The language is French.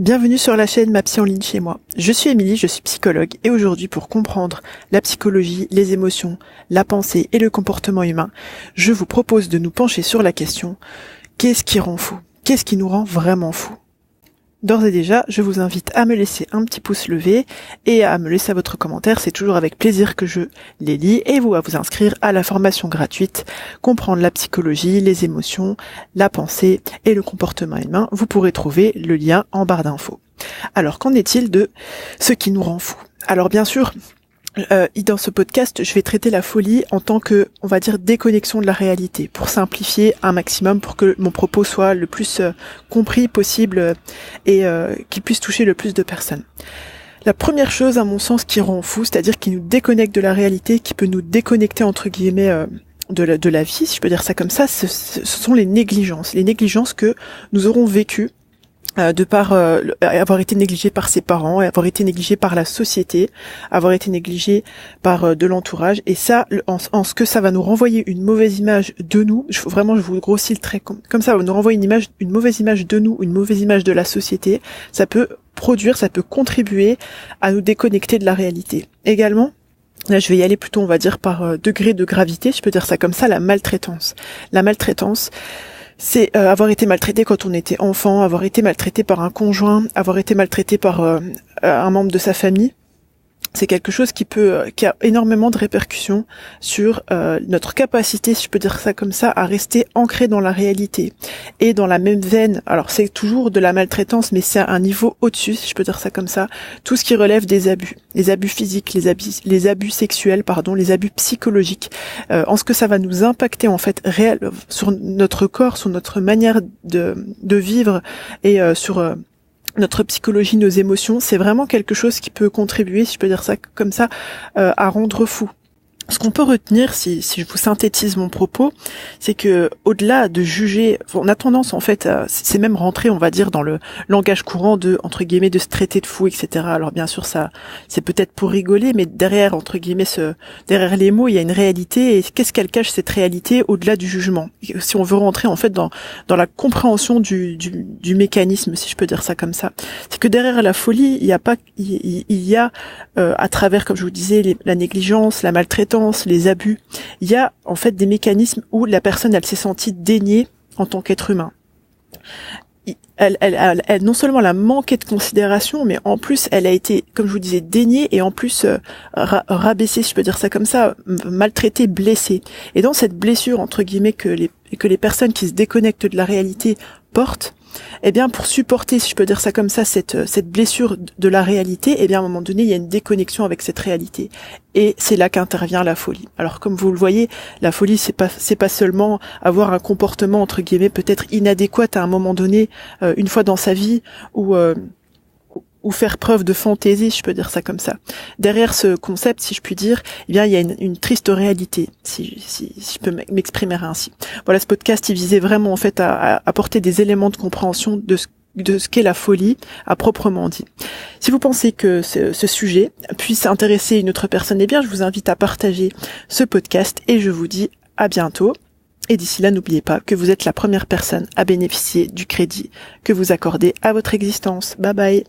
Bienvenue sur la chaîne Ma Psy en ligne chez moi. Je suis Émilie, je suis psychologue et aujourd'hui pour comprendre la psychologie, les émotions, la pensée et le comportement humain, je vous propose de nous pencher sur la question « Qu'est-ce qui rend fou ? Qu'est-ce qui nous rend vraiment fou ?» D'ores et déjà, je vous invite à me laisser un petit pouce levé et à me laisser votre commentaire. C'est toujours avec plaisir que je les lis et à vous inscrire à la formation gratuite Comprendre la psychologie, les émotions, la pensée et le comportement humain. Vous pourrez trouver le lien en barre d'infos. Alors, qu'en est-il de ce qui nous rend fou ? Alors bien sûr, dans ce podcast, je vais traiter la folie en tant que, on va dire, déconnexion de la réalité, pour simplifier un maximum, pour que mon propos soit le plus compris possible et qu'il puisse toucher le plus de personnes. La première chose, à mon sens, qui rend fou, c'est-à-dire qui nous déconnecte de la réalité, qui peut nous déconnecter, entre guillemets, de la vie, si je peux dire ça comme ça, ce sont les négligences. Les négligences que nous aurons vécues de par avoir été négligé par ses parents, avoir été négligé par la société, avoir été négligé par de l'entourage, et ça, en ce que ça va nous renvoyer une mauvaise image de nous, je vous grossis le trait, comme ça va nous renvoyer une mauvaise image de nous, une mauvaise image de la société, ça peut contribuer à nous déconnecter de la réalité. Également, là, je vais y aller plutôt, on va dire, par degré de gravité, je peux dire ça comme ça, la maltraitance. La maltraitance, c'est avoir été maltraité quand on était enfant, avoir été maltraité par un conjoint, avoir été maltraité par un membre de sa famille. C'est quelque chose qui a énormément de répercussions sur notre capacité, si je peux dire ça comme ça, à rester ancré dans la réalité. Et dans la même veine, alors c'est toujours de la maltraitance, mais c'est à un niveau au-dessus, si je peux dire ça comme ça, tout ce qui relève des abus. Les abus physiques, les abus sexuels, les abus psychologiques, en ce que ça va nous impacter en fait réel sur notre corps, sur notre manière de vivre et sur notre psychologie, nos émotions, c'est vraiment quelque chose qui peut contribuer, si je peux dire ça comme ça, à rendre fou. Ce qu'on peut retenir, si je vous synthétise mon propos, c'est que au-delà de juger, on a tendance en fait, c'est même rentré, on va dire, dans le langage courant entre guillemets, de se traiter de fou, etc. Alors bien sûr, ça, c'est peut-être pour rigoler, mais derrière, entre guillemets, derrière les mots, il y a une réalité. Et qu'est-ce qu'elle cache, cette réalité, au-delà du jugement ? Si on veut rentrer en fait dans la compréhension du mécanisme, si je peux dire ça comme ça, c'est que derrière la folie, il y a à travers, comme je vous disais, la négligence, la maltraitance, les abus, il y a en fait des mécanismes où la personne elle s'est sentie déniée en tant qu'être humain. Elle non seulement elle a manqué de considération, mais en plus elle a été, comme je vous disais, déniée et en plus rabaissée, si je peux dire ça comme ça, maltraitée, blessée. Et dans cette blessure entre guillemets que les personnes qui se déconnectent de la réalité portent, eh bien pour supporter, si je peux dire ça comme ça, cette blessure de la réalité, eh bien à un moment donné il y a une déconnexion avec cette réalité et c'est là qu'intervient la folie. Alors comme vous le voyez, la folie c'est pas seulement avoir un comportement entre guillemets peut-être inadéquat à un moment donné une fois dans sa vie ou faire preuve de fantaisie, je peux dire ça comme ça. Derrière ce concept, si je puis dire, eh bien il y a une triste réalité, si je peux m'exprimer ainsi. Voilà, ce podcast il visait vraiment en fait à apporter des éléments de compréhension de ce qu'est la folie à proprement dit. Si vous pensez que ce sujet puisse intéresser une autre personne, eh bien je vous invite à partager ce podcast et je vous dis à bientôt. Et d'ici là, n'oubliez pas que vous êtes la première personne à bénéficier du crédit que vous accordez à votre existence. Bye bye.